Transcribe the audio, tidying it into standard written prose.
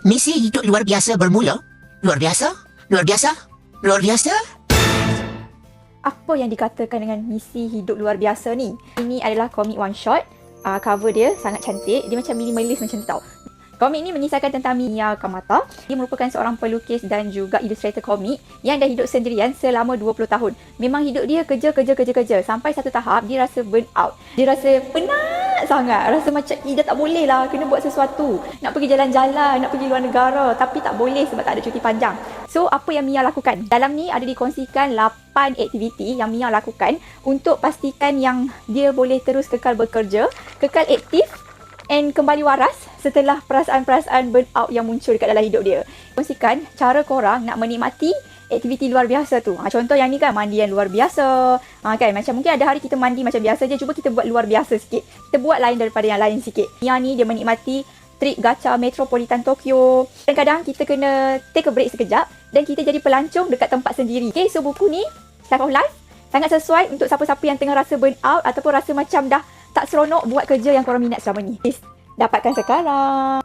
Misi hidup luar biasa bermula. Luar biasa? Luar biasa? Luar biasa? Apa yang dikatakan dengan misi hidup luar biasa ni? Ini adalah komik one shot. Cover dia sangat cantik. Dia macam minimalist macam tu tau. Komik ni mengisahkan tentang Miya Kamata. Dia merupakan seorang pelukis dan juga ilustrator komik yang dah hidup sendirian selama 20 tahun. Memang hidup dia kerja. Sampai satu tahap dia rasa burn out. Dia rasa penat sangat. Rasa macam dah tak boleh lah, kena buat sesuatu. Nak pergi jalan-jalan, nak pergi luar negara. Tapi tak boleh sebab tak ada cuti panjang. So, apa yang Miya lakukan? Dalam ni ada dikongsikan 8 aktiviti yang Miya lakukan untuk pastikan yang dia boleh terus kekal bekerja, kekal aktif and kembali waras setelah perasaan-perasaan burnout yang muncul dekat dalam hidup dia. Kongsikan cara korang nak menikmati aktiviti luar biasa tu. Contoh yang ni kan, mandi yang luar biasa. Kan, macam mungkin ada hari kita mandi macam biasa je, cuba kita buat luar biasa sikit. Kita buat lain daripada yang lain sikit. Miya ni dia menikmati trip gacha Metropolitan Tokyo. Kadang-kadang kita kena take a break sekejap dan kita jadi pelancong dekat tempat sendiri. Okay, so buku ni, Slice of Life, sangat sesuai untuk siapa-siapa yang tengah rasa burnout ataupun rasa macam dah tak seronok buat kerja yang korang minat selama ni. Dapatkan sekarang.